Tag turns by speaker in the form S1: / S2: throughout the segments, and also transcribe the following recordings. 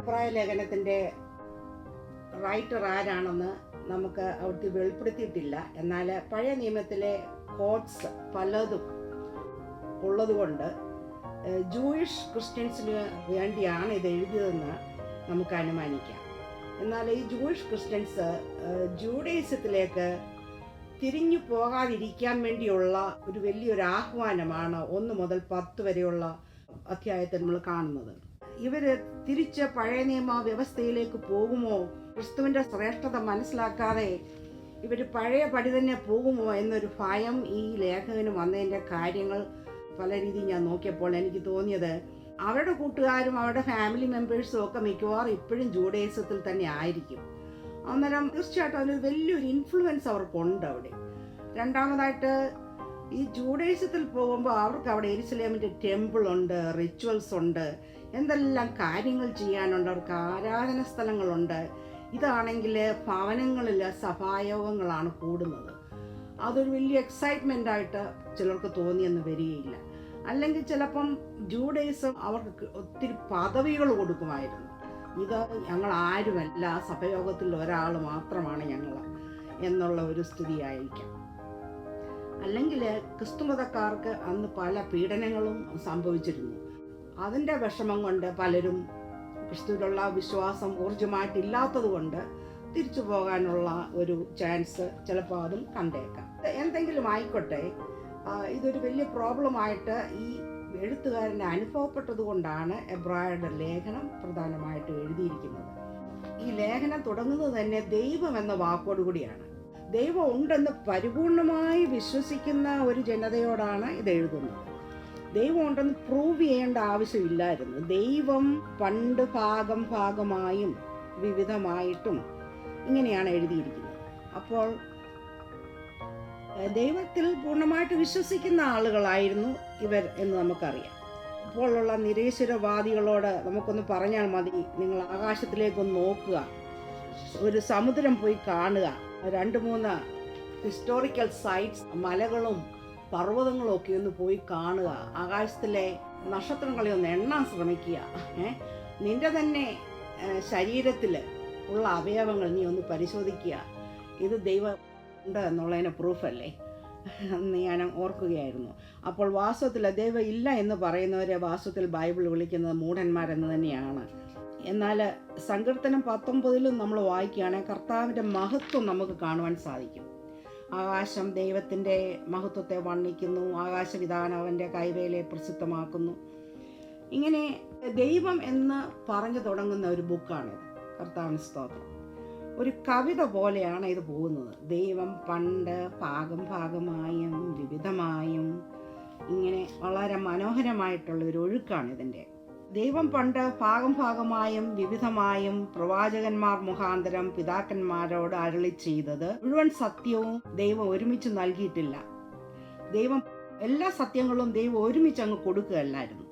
S1: എബ്രായ ലേഖനത്തിൻ്റെ റൈറ്റർ ആരാണെന്ന് നമുക്ക് അവിടുത്തെ വെളിപ്പെടുത്തിയിട്ടില്ല. എന്നാൽ പഴയ നിയമത്തിലെ കോട്ട്സ് പലതും ഉള്ളതുകൊണ്ട് ജൂയിഷ് ക്രിസ്ത്യൻസിന് വേണ്ടിയാണ് ഇത് എഴുതിയതെന്ന് നമുക്ക് അനുമാനിക്കാം. എന്നാൽ ഈ ജൂയിഷ് ക്രിസ്ത്യൻസ് ജൂഡയിസത്തിലേക്ക് തിരിഞ്ഞു പോകാതിരിക്കാൻ വേണ്ടിയുള്ള ഒരു വലിയൊരു ആഹ്വാനമാണ് 1 മുതൽ 10 വരെയുള്ള അധ്യായത്തിൽ നമ്മൾ കാണുന്നത്. ഇവർ തിരിച്ച് പഴയ നിയമ വ്യവസ്ഥയിലേക്ക് പോകുമോ, ക്രിസ്തുവിൻ്റെ ശ്രേഷ്ഠത മനസ്സിലാക്കാതെ ഇവർ പഴയ പടി തന്നെ പോകുമോ എന്നൊരു ഭയം ഈ ലേഖകന് വന്നതിൻ്റെ കാര്യങ്ങൾ പല രീതിയിൽ ഞാൻ നോക്കിയപ്പോൾ എനിക്ക് തോന്നിയത് അവരുടെ കൂട്ടുകാരും അവരുടെ ഫാമിലി മെമ്പേഴ്സും ഒക്കെ മിക്കവാറും ഇപ്പോഴും ജൂഡയിസത്തിൽ തന്നെ ആയിരിക്കും. അന്നേരം തീർച്ചയായിട്ടും അതിനൊരു വലിയൊരു ഇൻഫ്ലുവൻസ് അവർക്കുണ്ട് അവിടെ. രണ്ടാമതായിട്ട് ഈ ജൂഡയിസത്തിൽ പോകുമ്പോൾ അവർക്ക് അവിടെ യെരുശലേമിൻ്റെ ടെമ്പിൾ ഉണ്ട്, റിച്വൽസ് ഉണ്ട്, എന്തെല്ലാം കാര്യങ്ങൾ ചെയ്യാനുണ്ട്, അവർക്ക് ആരാധന സ്ഥലങ്ങളുണ്ട്. ഇതാണെങ്കിൽ ഭവനങ്ങളിൽ സഭായോഗങ്ങളാണ് കൂടുന്നത്. അതൊരു വലിയ എക്സൈറ്റ്മെൻ്റ് ആയിട്ട് ചിലർക്ക് തോന്നിയെന്ന് വരികയില്ല. അല്ലെങ്കിൽ ചിലപ്പം ജൂഡയിസം അവർക്ക് ഒത്തിരി പദവികൾ കൊടുക്കുമായിരുന്നു. ഇത് ഞങ്ങൾ ആരുമല്ല, സഭയോഗത്തിൽ ഒരാൾ മാത്രമാണ് ഞങ്ങൾ എന്നുള്ള ഒരു സ്ഥിതിയായിരിക്കാം. അല്ലെങ്കിൽ ക്രിസ്തുമതക്കാർക്ക് അന്ന് പല പീഡനങ്ങളും സംഭവിച്ചിരുന്നു. അതിൻ്റെ വിഷമം കൊണ്ട് പലരും ക്രിസ്തുവിലുള്ള വിശ്വാസം ഊർജ്ജമായിട്ടില്ലാത്തത് കൊണ്ട് തിരിച്ചു പോകാനുള്ള ഒരു ചാൻസ് ചിലപ്പോൾ അതും കണ്ടേക്കാം. എന്തെങ്കിലും ആയിക്കോട്ടെ, ഇതൊരു വലിയ പ്രോബ്ലമായിട്ട് ഈ എഴുത്തുകാരന് അനുഭവപ്പെട്ടത് കൊണ്ടാണ് എബ്രായരുടെ ലേഖനം പ്രധാനമായിട്ട് എഴുതിയിരിക്കുന്നത്. ഈ ലേഖനം തുടങ്ങുന്നത് തന്നെ ദൈവം എന്ന വാക്കോടുകൂടിയാണ്. ദൈവം ഉണ്ടെന്ന് പരിപൂർണമായി വിശ്വസിക്കുന്ന ഒരു ജനതയോടാണ് ഇത് എഴുതുന്നത്. ദൈവം ഉണ്ടെന്ന് പ്രൂവ് ചെയ്യേണ്ട ആവശ്യമില്ലായിരുന്നു. ദൈവം പണ്ട് ഭാഗമായും വിവിധമായിട്ടും ഇങ്ങനെയാണ് എഴുതിയിരിക്കുന്നത്. അപ്പോൾ ദൈവത്തിൽ പൂർണ്ണമായിട്ട് വിശ്വസിക്കുന്ന ആളുകളായിരുന്നു ഇവർ എന്ന് നമുക്കറിയാം. ഇപ്പോഴുള്ള നിരീശ്വരവാദികളോട് നമുക്കൊന്ന് പറഞ്ഞാൽ മതി, നിങ്ങൾ ആകാശത്തിലേക്കൊന്ന് നോക്കുക, ഒരു സമുദ്രം പോയി കാണുക, 2-3 ഹിസ്റ്റോറിക്കൽ സൈറ്റ്സ്, മലകളും പർവ്വതങ്ങളും ഒക്കെ ഒന്ന് പോയി കാണുക, ആകാശത്തിലെ നക്ഷത്രങ്ങളെ ഒന്ന് എണ്ണാൻ ശ്രമിക്കുക, നിന്റെ തന്നെ ശരീരത്തിൽ ഉള്ള അവയവങ്ങൾ നീ ഒന്ന് പരിശോധിക്കുക. ഇത് ദൈവം ഉണ്ട് എന്നുള്ളതിന് പ്രൂഫല്ലേ എന്ന് ഞാൻ ഓർക്കുകയായിരുന്നു. അപ്പോൾ വാസ്തവത്തിൽ ദൈവം ഇല്ല എന്ന് പറയുന്നവരെ വാസ്തവത്തിൽ ബൈബിൾ വിളിക്കുന്നത് മൂഢന്മാരെന്ന് തന്നെയാണ്. എന്നാൽ സങ്കീർത്തനം 19 നമ്മൾ വായിക്കുകയാണെങ്കിൽ കർത്താവിൻ്റെ മഹത്വം നമുക്ക് കാണുവാൻ സാധിക്കും. ആകാശം ദൈവത്തിൻ്റെ മഹത്വത്തെ വർണ്ണിക്കുന്നു, ആകാശവിധാനം അവൻ്റെ കൈവേലയെ പ്രസിദ്ധമാക്കുന്നു. ഇങ്ങനെ ദൈവം എന്ന് പറഞ്ഞു തുടങ്ങുന്ന ഒരു ബുക്കാണിത്, കർത്താവിന് സ്തോത്രം. ഒരു കവിത പോലെയാണ് ഇത് പോകുന്നത്. ദൈവം പണ്ട് ഭാഗമായും വിവിധമായും, ഇങ്ങനെ വളരെ മനോഹരമായിട്ടുള്ള ഒരു ഒഴുക്കാണ് ഇതിൻ്റെ. ദൈവം പണ്ട് ഭാഗമായും വിവിധമായും പ്രവാചകന്മാർ മുഖാന്തരം പിതാക്കന്മാരോട് അരുളി ചെയ്തത് മുഴുവൻ സത്യവും ദൈവം ഒരുമിച്ച് നൽകിയിട്ടില്ല. ദൈവം എല്ലാ സത്യങ്ങളും ദൈവം ഒരുമിച്ച് അങ്ങ് കൊടുക്കുകയല്ലായിരുന്നു.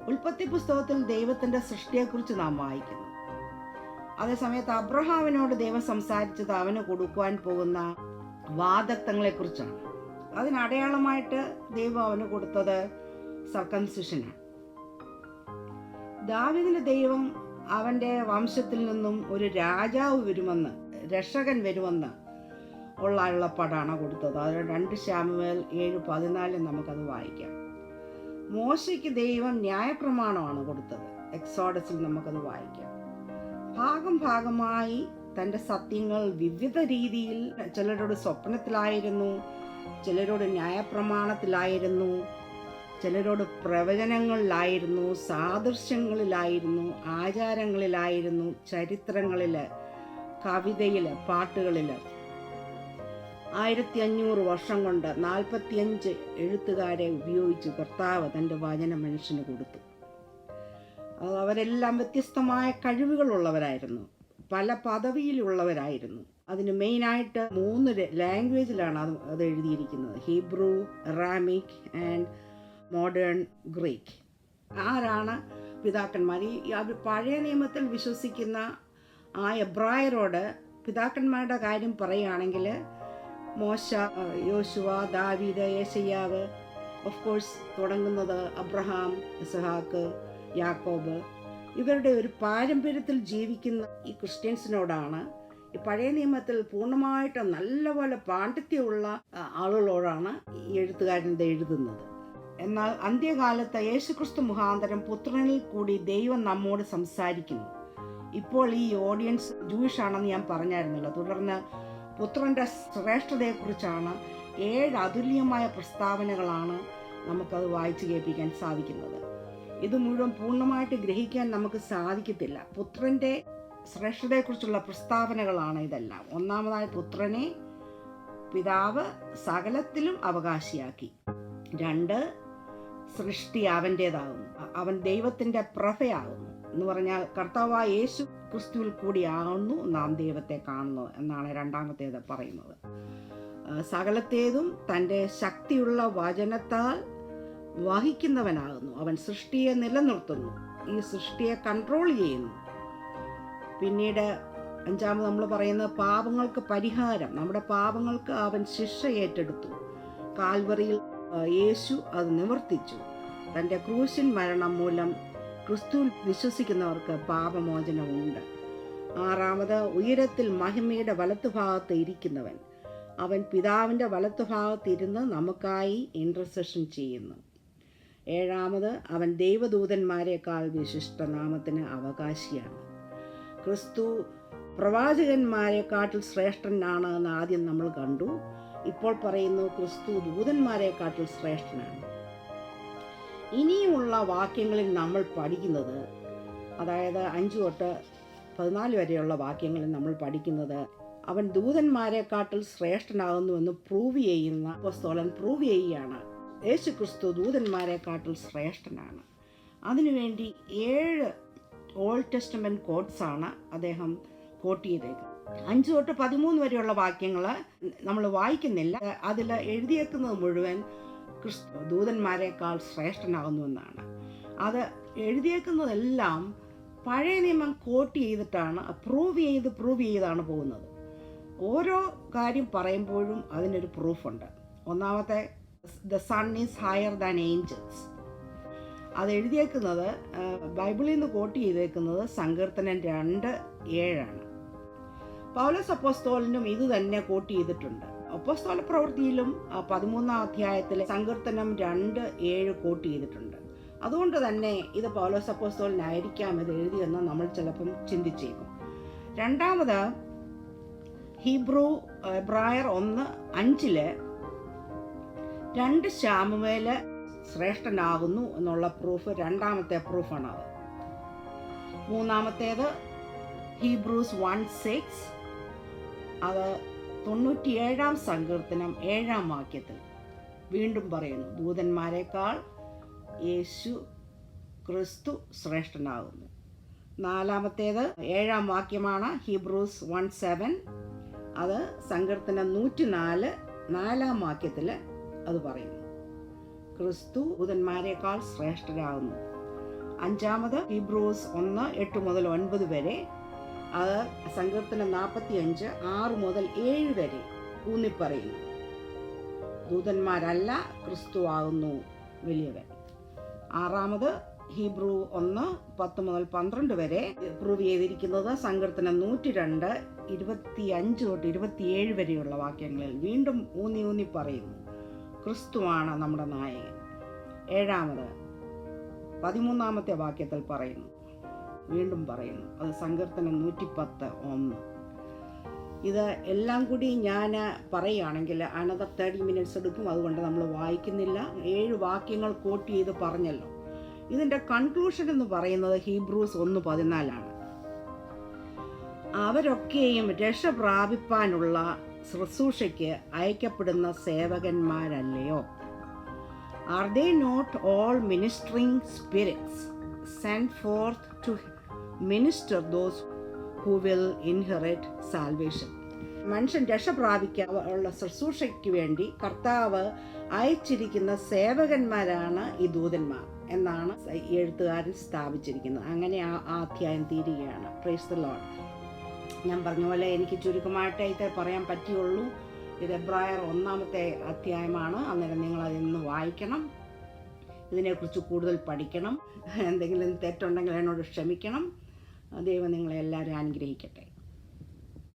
S1: ഉൽപ്പത്തി പുസ്തകത്തിൽ ദൈവത്തിൻ്റെ സൃഷ്ടിയെക്കുറിച്ച് നാം വായിക്കുന്നു. അതേസമയത്ത് അബ്രഹാമിനോട് ദൈവം സംസാരിച്ചത് അവന് കൊടുക്കുവാൻ പോകുന്ന വാഗ്ദത്തങ്ങളെക്കുറിച്ചാണ്. അതിനടയാളമായിട്ട് ദൈവം അവന് കൊടുത്തത് സർക്കംസിഷനാണ്. ദാവീദിന് ദൈവം അവൻ്റെ വംശത്തിൽ നിന്നും ഒരു രാജാവ് വരുമെന്ന്, രക്ഷകൻ വരുമെന്ന് ഉള്ള അരുളപ്പാടാണ് കൊടുത്തത്. അത് 2 ശമൂവേൽ 7:14 നമുക്കത് വായിക്കാം. മോശയ്ക്ക് ദൈവം ന്യായപ്രമാണമാണ് കൊടുത്തത്. എക്സോഡസിൽ നമുക്കത് വായിക്കാം. ഭാഗമായി തൻ്റെ സത്യങ്ങൾ വിവിധ രീതിയിൽ ചിലരോട് സ്വപ്നത്തിലായിരുന്നു, ചിലരോട് ന്യായപ്രമാണത്തിലായിരുന്നു, ചിലരോട് പ്രവചനങ്ങളിലായിരുന്നു, സാദൃശ്യങ്ങളിലായിരുന്നു, ആചാരങ്ങളിലായിരുന്നു, ചരിത്രങ്ങളിൽ, കവിതയിൽ, പാട്ടുകളിൽ. 1500 വർഷം കൊണ്ട് 45 എഴുത്തുകാരെ ഉപയോഗിച്ച് കർത്താവ് തൻ്റെ വചനം മനുഷ്യന് കൊടുത്തു. അവരെല്ലാം വ്യത്യസ്തമായ കഴിവുകളുള്ളവരായിരുന്നു, പല പദവിയിലുള്ളവരായിരുന്നു. അതിന് മെയിനായിട്ട് 3 ലാംഗ്വേജിലാണ് അത് എഴുതിയിരിക്കുന്നത്: Hebrew, Aramaic and modern Greek. ആരാണ് പിതാക്കന്മാർ? ഈ പഴയ നിയമത്തിൽ വിശ്വസിക്കുന്ന ആ എബ്രായരോട് പിതാക്കന്മാരുടെ കാര്യം പറയുകയാണെങ്കിൽ മോശ, യോശുവ, ദാവീദ്, യേശയ്യാവ്, ഓഫ് കോഴ്സ് തുടങ്ങുന്നത് അബ്രഹാം, ഇസ്ഹാക്ക്, യാക്കോബ്, ഇവരുടെ ഒരു പാരമ്പര്യത്തിൽ ജീവിക്കുന്ന ഈ ക്രിസ്ത്യൻസിനോടാണ്, ഈ പഴയ നിയമത്തിൽ പൂർണ്ണമായിട്ട് നല്ലപോലെ പാണ്ഡിത്യമുള്ള ആളുകളോടാണ് ഈ എഴുത്തുകാരൻ ഇത് എഴുതുന്നത്. എന്നാൽ അന്ത്യകാലത്ത് യേശുക്രിസ്തു മുഖാന്തരം പുത്രനിൽ കൂടി ദൈവം നമ്മോട് സംസാരിക്കുന്നു. ഇപ്പോൾ ഈ ഓഡിയൻസ് ജൂയിഷ് ആണെന്ന് ഞാൻ പറഞ്ഞായിരുന്നല്ലോ. തുടർന്ന് പുത്രൻ്റെ ശ്രേഷ്ഠതയെക്കുറിച്ചാണ് 7 അതുല്യമായ പ്രസ്താവനകളാണ് നമുക്കത് വായിച്ചു കേൾപ്പിക്കാൻ സാധിക്കുന്നത്. ഇത് മുഴുവൻ പൂർണ്ണമായിട്ട് ഗ്രഹിക്കാൻ നമുക്ക് സാധിക്കത്തില്ല. പുത്രൻ്റെ ശ്രേഷ്ഠതയെക്കുറിച്ചുള്ള പ്രസ്താവനകളാണ് ഇതെല്ലാം. ഒന്നാമതായി, പുത്രനെ പിതാവ് സകലത്തിലും അവകാശിയാക്കി. 2, സൃഷ്ടി അവൻ്റേതാകുന്നു, അവൻ ദൈവത്തിൻ്റെ പ്രഭയാകുന്നു. എന്ന് പറഞ്ഞാൽ കർത്താവായ യേശു ക്രിസ്തുവിൽ കൂടിയാകുന്നു നാം ദൈവത്തെ കാണുന്നത് എന്നാണ് രണ്ടാമത്തേത് പറയുന്നത്. സകലത്തേതും തൻ്റെ ശക്തിയുള്ള വചനത്താൽ വഹിക്കുന്നവനാകുന്നു. അവൻ സൃഷ്ടിയെ നിലനിർത്തുന്നു, ഈ സൃഷ്ടിയെ കൺട്രോൾ ചെയ്യുന്നു. പിന്നീട് 5 നമ്മൾ പറയുന്നത് പാപങ്ങൾക്ക് പരിഹാരം. നമ്മുടെ പാപങ്ങൾക്ക് അവൻ ശിക്ഷ ഏറ്റെടുത്തു. കാൽവറിയിൽ യേശു അത് നിവർത്തിച്ചു. തൻ്റെ ക്രൂശിൻ മരണം മൂലം ക്രിസ്തുവിൽ വിശ്വസിക്കുന്നവർക്ക് പാപമോചനമുണ്ട്. 6, ഉയരത്തിൽ മഹിമയുടെ വലത്തുഭാഗത്ത് ഇരിക്കുന്നവൻ. അവൻ പിതാവിൻ്റെ വലത്തുഭാഗത്തിരുന്ന് നമുക്കായി ഇൻ്റർസെഷൻ ചെയ്യുന്നു. 7, അവൻ ദൈവദൂതന്മാരെക്കാൾ വിശിഷ്ടനാമത്തിന് അവകാശിയാണ്. ക്രിസ്തു പ്രവാചകന്മാരെക്കാട്ടിൽ ശ്രേഷ്ഠനാണ് എന്ന് ആദ്യം നമ്മൾ കണ്ടു. ഇപ്പോൾ പറയുന്നു ക്രിസ്തു ദൂതന്മാരെക്കാട്ടിൽ ശ്രേഷ്ഠനാണ്. ഇനിയുമുള്ള വാക്യങ്ങളിൽ നമ്മൾ പഠിക്കുന്നത്, അതായത് 5 തൊട്ട് 14 വരെയുള്ള വാക്യങ്ങളിൽ നമ്മൾ പഠിക്കുന്നത്, അവൻ ദൂതന്മാരെക്കാട്ടിൽ ശ്രേഷ്ഠനാകുന്നുവെന്ന് പ്രൂവ് ചെയ്യുന്ന അപ്പോസ്തലൻ പ്രൂവ് ചെയ്യുകയാണ്. യേശു ക്രിസ്തു ദൂതന്മാരെക്കാട്ടിൽ ശ്രേഷ്ഠനാണ്. അതിനുവേണ്ടി 7 ഓൾഡ് ടെസ്റ്റമെൻറ്റ് കോട്ട്സാണ് അദ്ദേഹം കോട്ട് ചെയ്തേക്കുന്നത്. 5 തൊട്ട് 13 വരെയുള്ള വാക്യങ്ങൾ നമ്മൾ വായിക്കുന്നില്ല. അതിൽ എഴുതിയേക്കുന്നത് മുഴുവൻ ക്രിസ്തു ദൂതന്മാരെക്കാൾ ശ്രേഷ്ഠനാകുന്നുവെന്നാണ്. അത് എഴുതിയേക്കുന്നതെല്ലാം പഴയ നിയമം കോട്ട് ചെയ്തിട്ടാണ്, പ്രൂവ് ചെയ്താണ് പോകുന്നത്. ഓരോ കാര്യം പറയുമ്പോഴും അതിനൊരു പ്രൂഫുണ്ട്. ഒന്നാമത്തെ, the sun is higher than angels. അത് എഴുതിയേക്കുന്നത് ബൈബിളിൽ നിന്ന് കോട്ട് ചെയ്തേക്കുന്നത് സങ്കീർത്തനം 2:7. പൗലോസ് അപ്പോസ്തലനും ഇത് തന്നെ കോട്ട് ചെയ്തിട്ടുണ്ട്. അപ്പോസ്തല പ്രവൃത്തിയിലും 13-ാം അധ്യായത്തിലെ സങ്കീർത്തനം 2:7 കോട്ട് ചെയ്തിട്ടുണ്ട്. അതുകൊണ്ട് തന്നെ ഇത് പൗലോസ് അപ്പോസ്തലനായിരിക്കാം ഇത് എഴുതിയെന്ന് നമ്മൾ ചിലപ്പം ചിന്തിച്ചേക്കും. രണ്ടാമത്, എബ്രായർ 1:5 2 ശമൂവേല് ശ്രേഷ്ഠനാകുന്നു എന്നുള്ള പ്രൂഫ് രണ്ടാമത്തെ പ്രൂഫാണത്. മൂന്നാമത്തേത് ഹീബ്രൂസ് 1:6. അത് 97-ാം സങ്കീർത്തനം 7-ാം വാക്യത്തിൽ വീണ്ടും പറയുന്നു, ദൂതന്മാരെക്കാൾ യേശു ക്രിസ്തു ശ്രേഷ്ഠനാകുന്നു. നാലാമത്തേത് 7-ാം വാക്യമാണ് ഹീബ്രൂസ് 1:7. അത് സങ്കീർത്തനം 104 4-ാം വാക്യത്തിൽ അത് പറയുന്നു, ക്രിസ്തു ദൂതന്മാരെക്കാൾ ശ്രേഷ്ഠരാകുന്നു. അഞ്ചാമത് ഹീബ്രൂസ് 1:8 മുതൽ 9 വരെ. അത് സങ്കീർത്തനം 45 6 മുതൽ 7 വരെ ഊന്നിപ്പറയുന്നു, ദൂതന്മാരല്ല ക്രിസ്തു ആകുന്നു വലിയവൻ. ആറാമത് ഹീബ്രു 1:10 മുതൽ 12 വരെ പ്രൂവ് ചെയ്തിരിക്കുന്നത് സങ്കീർത്തനം 102 25 തൊട്ട് 27 വരെയുള്ള വാക്യങ്ങളിൽ വീണ്ടും ഊന്നി പറയുന്നു, ക്രിസ്തുവാണ് നമ്മുടെ നായകൻ. ഏഴാമത് 13-ാമത്തെ വാക്യത്തിൽ പറയുന്നു, വീണ്ടും പറയുന്നു, അത് സങ്കീർത്തനം 110:1. ഇത് എല്ലാം കൂടി ഞാൻ പറയുകയാണെങ്കിൽ അനദർ 30 minutes എടുക്കും. അതുകൊണ്ട് നമ്മൾ വായിക്കുന്നില്ല. 7 വാക്യങ്ങൾ കോട്ട് ചെയ്ത് പറഞ്ഞല്ലോ. ഇതിൻ്റെ കൺക്ലൂഷൻ എന്ന് പറയുന്നത് ഹീബ്രൂസ് 1:14. അവരൊക്കെയും രക്ഷ പ്രാപിപ്പാനുള്ള ശുശ്രൂഷയ്ക്ക് അയക്കപ്പെടുന്ന സേവകന്മാരല്ലയോ? Are they not all ministering spirits sent forth to minister those who will inherit salvation? മനുഷ്യൻ രക്ഷ പ്രാപിക്കാനുള്ള ശുശ്രൂഷയ്ക്ക് വേണ്ടി കർത്താവ് അയച്ചിരിക്കുന്ന സേവകന്മാരാണ് ഈ ദൂതന്മാർ എന്നാണ് എഴുത്തുകാരൻ സ്ഥാപിച്ചിരിക്കുന്നത്. അങ്ങനെ ആ അധ്യായം തീരുകയാണ്. Praise the Lord. ഞാൻ പറഞ്ഞ പോലെ എനിക്ക് ചുരുക്കമായിട്ട് ഇത് പറയാൻ പറ്റിയുള്ളൂ. ഇത് എബ്രായർ 1-ാമത്തെ അധ്യായമാണ്. അന്നേരം നിങ്ങൾ അതിൽ നിന്ന് വായിക്കണം. ഇതിനെക്കുറിച്ച് കൂടുതൽ പഠിക്കണം. എന്തെങ്കിലും തെറ്റുണ്ടെങ്കിൽ എന്നോട് ക്ഷമിക്കണം. ദൈവം നിങ്ങളെ എല്ലാവരും അനുഗ്രഹിക്കട്ടെ.